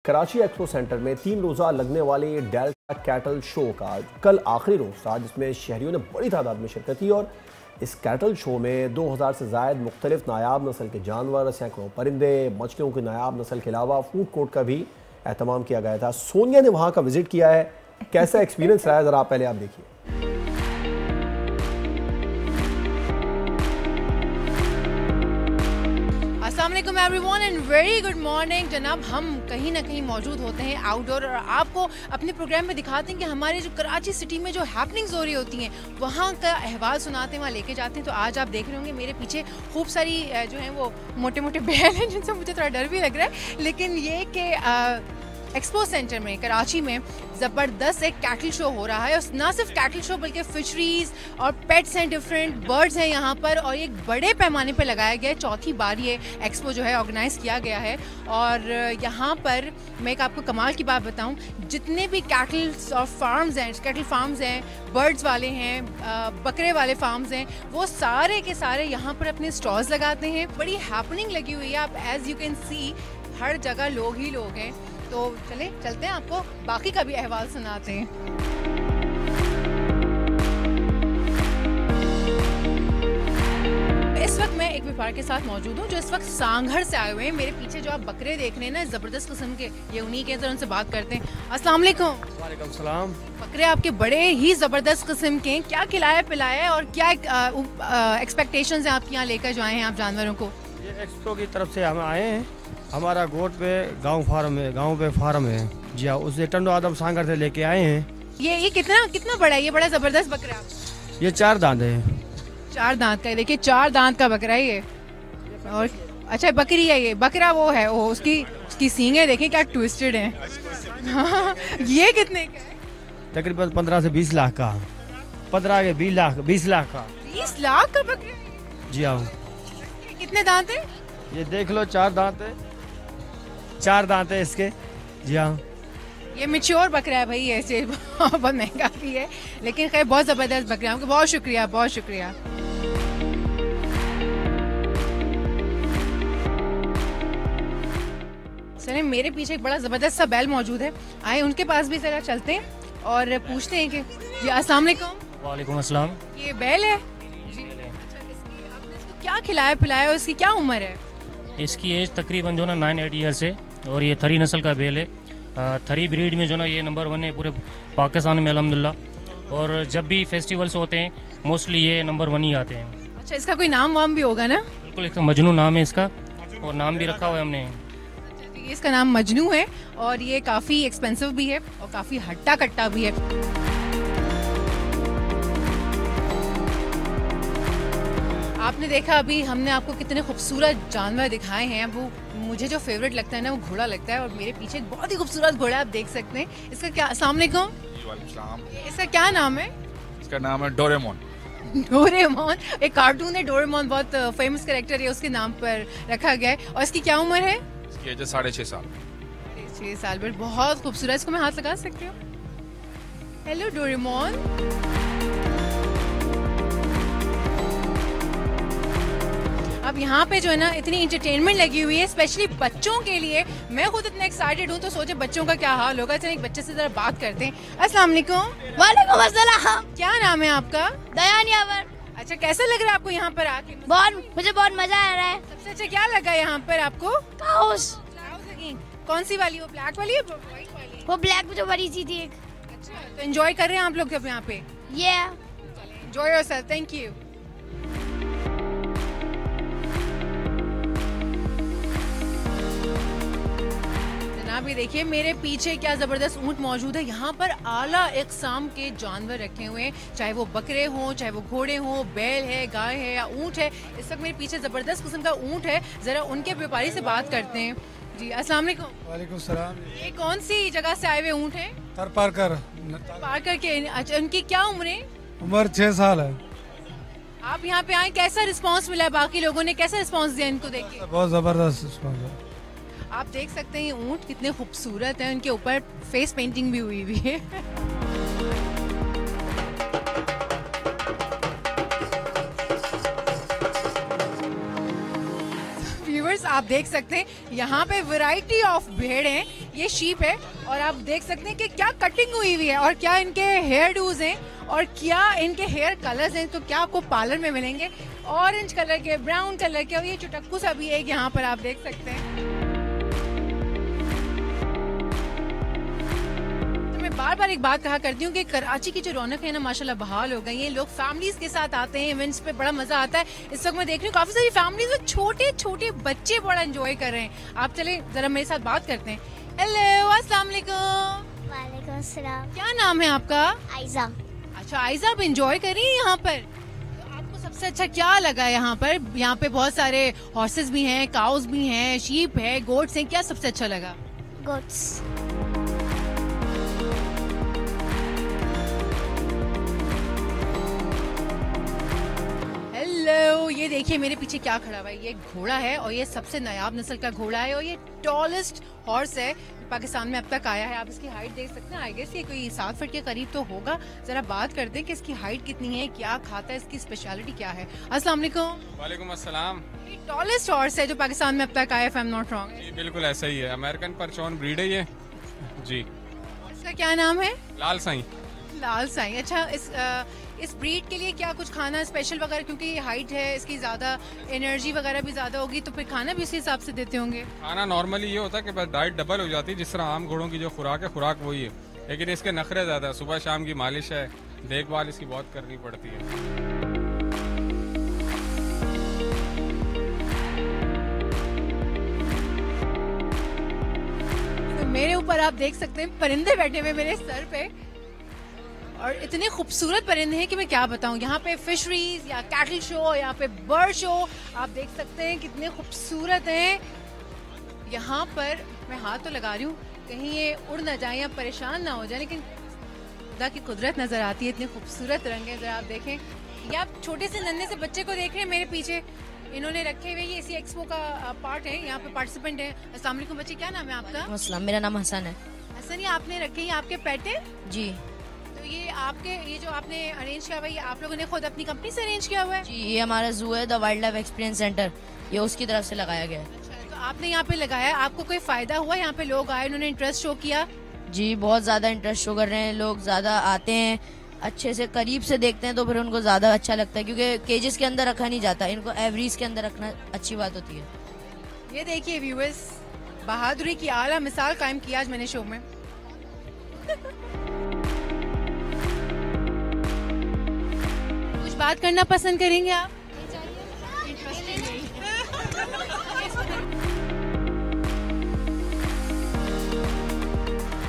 Karachi expo centre में 3 रोज़ा लगने वाले डेल्टा कैटल शो का कल आखिरी रोज़ था, जिसमें शहरियों ने बड़ी तादाद में शिरकत की। और इस कैटल शो में 2000 से ज़ायद मुख्तलिफ नायाब नस्ल के जानवर, सैकड़ों परिंदे, मछलियों की नायाब नस्ल के अलावा फूड कोर्ट का भी एहतमाम किया गया था। सोनिया ने वहाँ का विजिट किया है, कैसा एक्सपीरियंस रहा है ज़रा पहले आप देखिए। अस्सलाम वालेकुम everyone and very good morning जनाब। हम कहीं ना कहीं मौजूद होते हैं आउटडोर और आपको अपने प्रोग्राम में दिखाते हैं कि हमारे जो कराची सिटी में जो हैपनिंग्स हो रही होती हैं वहाँ का अहवाल सुनाते हैं, वहाँ लेके जाते हैं। तो आज आप देख रहे होंगे मेरे पीछे खूब सारी जो हैं वो मोटे मोटे बैल हैं जिनसे मुझे थोड़ा डर भी लग रहा है, लेकिन ये कि एक्सपो सेंटर में कराची में ज़बरदस्त एक कैटल शो हो रहा है। और ना सिर्फ कैटल शो बल्कि फिशरीज़ और पेट्स हैं, डिफरेंट बर्ड्स हैं यहाँ पर, और एक बड़े पैमाने पे लगाया गया है। चौथी बार ये एक्सपो जो है ऑर्गेनाइज़ किया गया है। और यहाँ पर मैं एक आपको कमाल की बात बताऊँ, जितने भी कैटल्स और फार्म्स हैं, कैटल फार्म्स हैं, बर्ड्स वाले हैं, बकरे वाले फार्म्स हैं, वो सारे के सारे यहाँ पर अपने स्टॉल्स लगाते हैं। बड़ी हैपनिंग लगी हुई है, आप एज़ यू कैन सी हर जगह लोग ही लोग हैं। तो चलते हैं, आपको बाकी का भी अहवाल सुनाते हैं। इस वक्त मैं एक व्यापार के साथ मौजूद हूँ जो इस वक्त सांघर से आए हुए हैं। मेरे पीछे जो आप बकरे देख रहे हैं ना, ज़बरदस्त किस्म के, ये उन्हीं के, जरा उनसे बात करते हैं। अस्सलाम वालेकुम। वालेकुम सलाम। बकरे आपके बड़े ही ज़बरदस्त किस्म के, क्या खिलाया पिलाया है और क्या एक्सपेक्टेशंस हैं आपके यहाँ लेकर जो आए हैं आप जानवरों को? ये एक्सपो की तरफ से हम आए हैं। हमारा गोट पे गांव पे फार्म है जी हाँ, उसे टंडो आदम सांगर से लेके आए हैं। ये कितना बड़ा है? ये बड़ा ज़बरदस्त बकरा है। ये 4 दांत है। 4 दांत का है, देखिए 4 दांत का बकरा है ये। और अच्छा बकरी है ये, बकरा वो है, वो उसकी सींगें देखिए क्या ट्विस्टेड हैं। ये कितने का है? तकरीबन 15 से 20 लाख का। 15 के 20 लाख, 20 लाख का। 20 लाख का बकरा जी हाँ। कितने दांत है? ये देख लो 4 दांत है, 4 दांत है इसके। जी हाँ, ये मैच्योर बकरा है भाई, ऐसे बहुत महंगा भी है, लेकिन खैर बहुत ज़बरदस्त बकरा है। बहुत शुक्रिया, बहुत शुक्रिया। चलिए, मेरे पीछे एक बड़ा ज़बरदस्त सा बैल मौजूद है, आए उनके पास भी ज़रा चलते हैं और पूछते हैं कि जी अस्सलाम वालेकुम। वालेकुम अस्सलाम। ये बैल है जी? आपने इसको क्या खिलाया पिलाया और इसकी क्या उम्र है? इसकी एज तकरीबन जो ना 9-8 ईयर्स है और ये थरी नस्ल का बैल है। थरी ब्रीड में जो ना ये नंबर 1 है पूरे पाकिस्तान में अल्हम्दुलिल्लाह। और जब भी फेस्टिवल्स होते हैं मोस्टली ये नंबर 1 ही आते हैं। अच्छा, इसका कोई नाम वाम भी होगा ना? बिल्कुल, इसका मजनू नाम है इसका, और नाम भी रखा हुआ है हमने। इसका नाम मजनू है और ये काफ़ी एक्सपेंसिव भी है और काफ़ी हट्टा कट्टा भी है। आपने देखा अभी हमने आपको कितने खूबसूरत जानवर दिखाए हैं। वो मुझे जो फेवरेट लगता है ना वो घोड़ा लगता है, और मेरे पीछे एक बहुत ही खूबसूरत घोड़ा आप देख सकते हैं। इसका क्या, अस्सलाम वालेकुम, इसका क्या नाम है? इसका नाम है डोरेमोन। डोरेमोन, एक कार्टून है डोरेमोन, बहुत फेमस कैरेक्टर है, उसके नाम पर रखा गया है। और इसकी क्या उम्र है? इसकी एज है 6.5 साल। 6 साल, पर बहुत खूबसूरत। इसको मैं हाथ लगा सकती हूँ? Hello Doraemon. अब यहाँ पे जो है ना इतनी इंटरटेनमेंट लगी हुई है स्पेशली बच्चों के लिए। मैं खुद इतना एक्साइटेड हूँ, तो सोचे बच्चों का क्या हाल होगा। चलिए एक बच्चे से जरा बात करते हैं। अस्सलाम वालेकुम। वालेकुम अस्सलाम। क्या नाम है आपका? दयान यावर। अच्छा, कैसा लग रहा है आपको यहाँ पर आके? मुझे बहुत मजा आ रहा है। सबसे अच्छा क्या लगा यहाँ पर आपको? काउस। कौन सी वाली? वो ब्लैक वाली है, व्हाइट वाली? वो ब्लैक में जो बड़ी सी थी एक। अच्छा, तो एंजॉय कर रहे हैं आप लोग अब यहाँ पे? Enjoy yourself. Thank you. भी देखिए मेरे पीछे क्या जबरदस्त ऊंट मौजूद है। यहाँ पर आला इकसाम के जानवर रखे हुए हैं, चाहे वो बकरे हों, चाहे वो घोड़े हों, बैल है, गाय है या ऊंट है। इस वक्त मेरे पीछे जबरदस्त किस्म का ऊंट है, जरा उनके व्यापारी से बात करते हैं। जी अस्सलाम वालेकुम। वालेकुम सलाम। ये कौन सी जगह से आए हुए ऊंट हैं? पारकर के। अच्छा, उनकी क्या उम्र है? उम्र 6 साल है। आप यहाँ पे आए, कैसा रिस्पांस मिला? बाकी लोगों ने कैसा रिस्पांस दिया इनको देख के? बहुत जबरदस्त रिस्पांस है। आप देख सकते हैं ऊंट कितने खूबसूरत हैं, उनके ऊपर फेस पेंटिंग भी हुई है। व्यूअर्स आप देख सकते हैं यहाँ पे वैरायटी ऑफ भेड़ हैं, ये शीप है और आप देख सकते हैं कि क्या कटिंग हुई हुई है और क्या इनके हेयर डूज हैं और क्या इनके हेयर कलर्स हैं। तो क्या आपको पार्लर में मिलेंगे ऑरेंज कलर के, ब्राउन कलर के और ये चुटक्कू सा भी एक यहाँ पर आप देख सकते हैं। बार बार एक बात कहा करती हूँ कि कराची की जो रौनक है ना माशाल्लाह बहाल हो गई है। लोग फैमिलीज के साथ आते हैं, इवेंट्स पे बड़ा मजा आता है। इस वक्त मैं देख रही हूँ काफी सारी फैमिलीज में छोटे छोटे बच्चे बड़ा एंजॉय कर रहे हैं। आप चले जरा मेरे साथ बात करते हैं। हेलो, अस्सलाम वालेकुम। वालेकुम अस्सलाम। क्या नाम है आपका? आयजा। अच्छा आयजा, आप एंजॉय कर रही हैं यहाँ पर? तो आपको सबसे अच्छा क्या लगा यहाँ पर? यहाँ पे बहुत सारे हॉर्सेस भी हैं, काउस भी हैं, शीप है, गोट्स हैं, क्या सबसे अच्छा लगा? गोट्स। ये देखिए मेरे पीछे क्या खड़ा हुआ है, ये घोड़ा है और ये सबसे नायाब नस्ल का घोड़ा है और ये टॉलेस्ट हॉर्स है पाकिस्तान में अब तक आया है। आप इसकी हाइट देख सकते हैं, आई गेस ये कोई 7 फीट के करीब तो होगा। जरा बात करते हैं कि इसकी हाइट कितनी है, क्या खाता है, इसकी स्पेशलिटी क्या है। अस्सलाम वालेकुम। वालेकुम अस्सलाम। ये टॉलेस्ट हॉर्स है जो पाकिस्तान में अब तक आया, if I am not wrong. जी बिल्कुल ऐसा ही है, अमेरिकन परचौन ब्रीड है ये जी। इसका क्या नाम है? लाल साईं। लाल साईं। अच्छा, इस ब्रीड के लिए क्या कुछ खाना स्पेशल वगैरह, क्योंकि ये हाइट है इसकी, ज्यादा एनर्जी वगैरह भी ज्यादा होगी तो फिर खाना भी उसी हिसाब से देते होंगे? खाना नॉर्मली ये होता है कि बस डाइट डबल हो जाती है, जिस तरह आम घोड़ों की जो खुराक है खुराक वही है, लेकिन इसके नखरे ज्यादा है। सुबह शाम की मालिश है, देखभाल इसकी बहुत करनी पड़ती है। तो मेरे ऊपर आप देख सकते हैं परिंदे बैठे हुए मेरे सर पे और इतने खूबसूरत परिंदे हैं कि मैं क्या बताऊं। यहाँ पे फिशरीज या कैटल शो, यहाँ पे बर्ड शो, आप देख सकते हैं कितने खूबसूरत हैं। यहाँ पर मैं हाथ तो लगा रही हूँ कहीं ये उड़ ना जाए या परेशान ना हो जाए, लेकिन खुदा की कुदरत नजर आती है, इतने खूबसूरत रंग है। जरा आप देखें, ये आप छोटे से नन्हे से बच्चे को देख रहे हैं मेरे पीछे, इन्होंने रखे हुए, ये इसी एक्सपो का पार्ट है, यहाँ पे पार्टिसिपेंट है। अस्सलाम वालेकुम बच्चे, क्या नाम है आपका? अस्सलाम, मेरा नाम हसन है। हसन, ये आपने रखे, ये आपके पेट है? जी। तो ये आपके, ये जो आपने अरेंज किया हुआ है, ये आप लोगों ने खुद अपनी कंपनी से अरेंज किया हुआ है? जी, ये हमारा जू है, the wild life experience centre, ये उसकी तरफ से लगाया गया है। अच्छा, तो आपने यहाँ पे लगाया, आपको कोई फायदा हुआ? यहाँ पे लोग आए, उन्होंने इंटरेस्ट शो किया? जी, बहुत ज्यादा इंटरेस्ट शो कर रहे हैं लोग, ज्यादा आते हैं, अच्छे से करीब से देखते हैं तो फिर उनको ज्यादा अच्छा लगता है, क्योंकि केजेस के अंदर रखा नहीं जाता, इनको एवरीज के अंदर रखना अच्छी बात होती है। ये देखिए व्यूअर्स, बहादुरी की आला मिसाल कायम की आज मैंने शो में। कुछ बात करना पसंद करेंगे आप?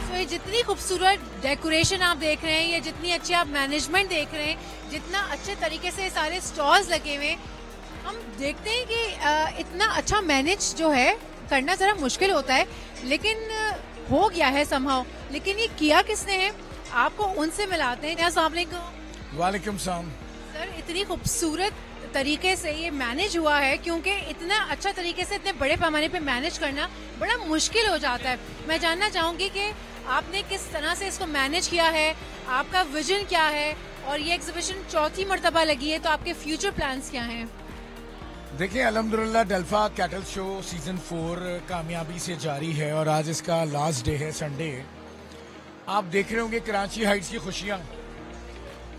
तो ये जितनी खूबसूरत डेकोरेशन आप देख रहे हैं, ये जितनी अच्छी आप मैनेजमेंट देख रहे हैं, जितना अच्छे तरीके से सारे स्टॉल्स लगे हुए, हम देखते हैं कि इतना अच्छा मैनेज जो है करना जरा मुश्किल होता है, लेकिन हो गया है समहाउ। लेकिन ये किया किसने है, आपको उनसे मिलाते हैं। अस्सलाम वालेकुम। वालेकुम सलाम। सर, इतनी खूबसूरत तरीके से ये मैनेज हुआ है, क्योंकि इतना अच्छा तरीके से इतने बड़े पैमाने पे मैनेज करना बड़ा मुश्किल हो जाता है। मैं जानना चाहूंगी कि आपने किस तरह से इसको मैनेज किया है, आपका विजन क्या है, और ये एग्जीबिशन चौथी मर्तबा लगी है, तो आपके फ्यूचर प्लान्स क्या हैं? देखिए, अल्हम्दुलिल्लाह डेल्फा कैटल शो सीजन 4 कामयाबी से जारी है और आज इसका लास्ट डे है, संडे। आप देख रहे होंगे कराची हाइट्स की खुशियां,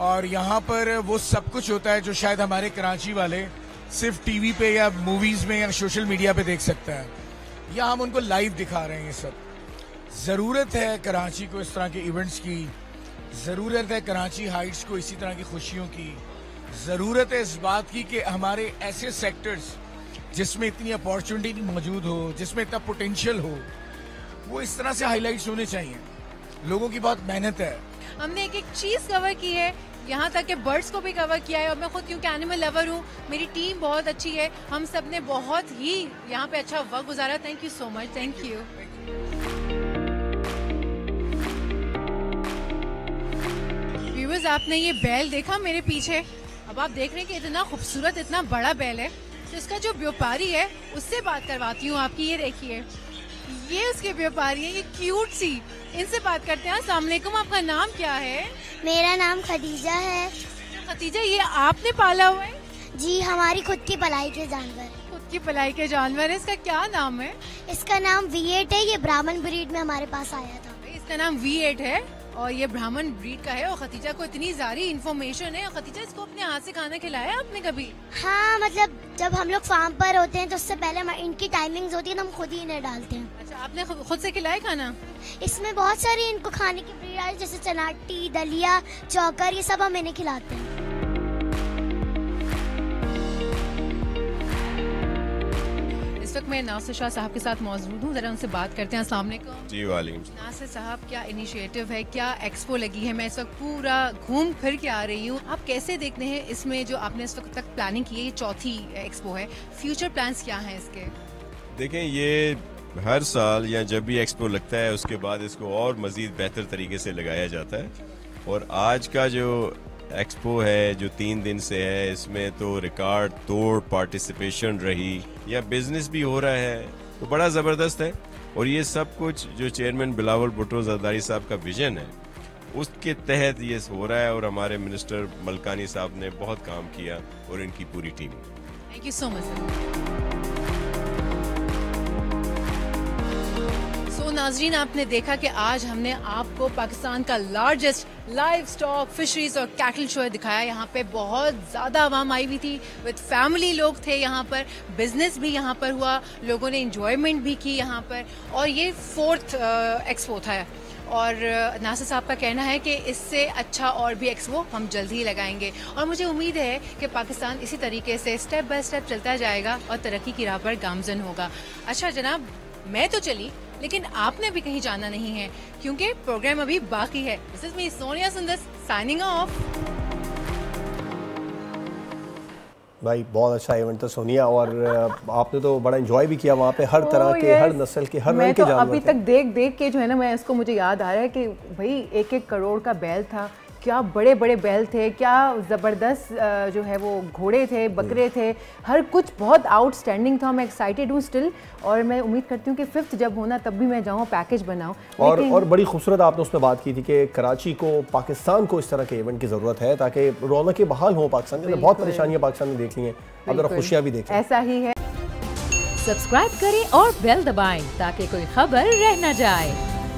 और यहाँ पर वो सब कुछ होता है जो शायद हमारे कराची वाले सिर्फ टीवी पे या मूवीज में या सोशल मीडिया पे देख सकते हैं। यहाँ हम उनको लाइव दिखा रहे हैं। ये सब जरूरत है कराची को इस तरह के इवेंट्स की, जरूरत है कराची हाइट्स को इसी तरह की खुशियों की, जरूरत है इस बात की कि हमारे ऐसे सेक्टर्स जिसमें इतनी अपॉर्चुनिटी मौजूद हो, जिसमें इतना पोटेंशियल हो, वो इस तरह से हाईलाइट्स होने चाहिए। लोगों की बहुत मेहनत है। हमने एक एक चीज कवर की है, यहाँ तक के बर्ड्स को भी कवर किया है, और मैं खुद क्योंकि एनिमल लवर हूँ, मेरी टीम बहुत अच्छी है, हम सब ने बहुत ही यहाँ पे अच्छा वक्त गुजारा। Thank you so much. Thank you. Viewers, आपने ये बैल देखा मेरे पीछे, अब आप देख रहे हैं कि इतना खूबसूरत, इतना बड़ा बैल है। तो इसका जो व्यापारी है उससे बात करवाती हूँ आपकी। ये देखिए, ये उसके व्यापारी है, ये क्यूट सी, इनसे बात करते हैं। अस्सलाम वालेकुम, आपका नाम क्या है? मेरा नाम खदीजा है। खदीजा, ये आपने पाला हुआ है? जी, हमारी खुद की पलाई के जानवर। खुद की पलाई के जानवर है, इसका क्या नाम है? इसका नाम V8 है, ये ब्राह्मण ब्रीड में हमारे पास आया था। इसका नाम V8 है और ये ब्राह्मण ब्रीड का है। और खतीजा को इतनी सारी इन्फॉर्मेशन है। खतीजा, इसको अपने हाथ से खाना खिलाया आपने कभी? हाँ, मतलब जब हम लोग फार्म पर होते हैं तो उससे पहले इनकी टाइमिंग्स होती है तो हम खुद ही इन्हें डालते हैं। अच्छा, आपने खुद से खिलाया खाना? इसमें बहुत सारी इनको खाने की ब्रीड आई, जैसे चनाटी, दलिया, चौकर, ये सब हम इन्हें खिलाते हैं। इस वक्त मैं नासिर शाह साहब के साथ मौजूद हूँ, जरा उनसे बात करते हैं। अस्सलाम वालेकुम। जी वालेकुम। नासिर साहब, क्या इनिशिएटिव है, क्या एक्सपो लगी है? मैं इस वक्त पूरा घूम फिर के आ रही हूँ। आप कैसे देखते हैं इसमें जो आपने इस वक्त तक प्लानिंग की है, ये चौथी एक्सपो है, फ्यूचर प्लान्स क्या हैं इसके? देखें, ये हर साल या जब भी एक्सपो लगता है उसके बाद इसको और मज़ीद बेहतर तरीके से लगाया जाता है। और आज का जो एक्सपो है जो 3 दिन से है, इसमें तो रिकॉर्ड तोड़ पार्टिसिपेशन रही, या बिजनेस भी हो रहा है, तो बड़ा ज़बरदस्त है। और ये सब कुछ जो चेयरमैन बिलावल भुट्टो ज़रदारी साहब का विजन है उसके तहत ये हो रहा है। और हमारे मिनिस्टर मलकानी साहब ने बहुत काम किया और इनकी पूरी team. Thank you so much. नाजरीन, आपने देखा कि आज हमने आपको पाकिस्तान का लार्जेस्ट लाइव स्टॉक, फिशरीज और कैटल शो दिखाया। यहाँ पे बहुत ज़्यादा आवाम आई हुई थी, विद फैमिली लोग थे यहाँ पर, बिजनेस भी यहाँ पर हुआ, लोगों ने इंजॉयमेंट भी की यहाँ पर। और ये 4th एक्सपो था और नासिर साहब का कहना है कि इससे अच्छा और भी एक्सपो हम जल्द ही लगाएंगे। और मुझे उम्मीद है कि पाकिस्तान इसी तरीके से स्टेप बाय स्टेप चलता जाएगा और तरक्की की राह पर गामजन होगा। अच्छा जनाब, मैं तो चली, लेकिन आपने भी कहीं जाना नहीं है क्योंकि प्रोग्राम अभी बाकी है। दिस इज मी सोनिया सुंदर साइनिंग ऑफ। भाई बहुत अच्छा इवेंट था सोनिया, और आपने तो बड़ा एंजॉय भी किया वहाँ पे। हर तरह के, हर नस्ल के, हर रंग के जानवर अभी तक देख के जो है ना, मैं इसको मुझे याद आ रहा है कि भाई 1-1 करोड़ का बैल था। क्या बड़े बड़े बैल थे, क्या ज़बरदस्त जो है वो घोड़े थे, बकरे थे, हर कुछ बहुत आउटस्टैंडिंग था। मैं एक्साइटेड हूँ स्टिल, और मैं उम्मीद करती हूँ कि 5th जब होना तब भी मैं जाऊँ, पैकेज बनाऊँ। और बड़ी खूबसूरत आपने उसमें बात की थी कि कराची को, पाकिस्तान को इस तरह के इवेंट की ज़रूरत है ताकि रौनकें बहाल हों पाकिस्तान के। बहुत परेशानियाँ पाकिस्तान में देख ली हैं, अब जरा खुशियाँ भी देखें। ऐसा ही है। सब्सक्राइब करें और बेल दबाएं ताकि कोई खबर रह न जाए।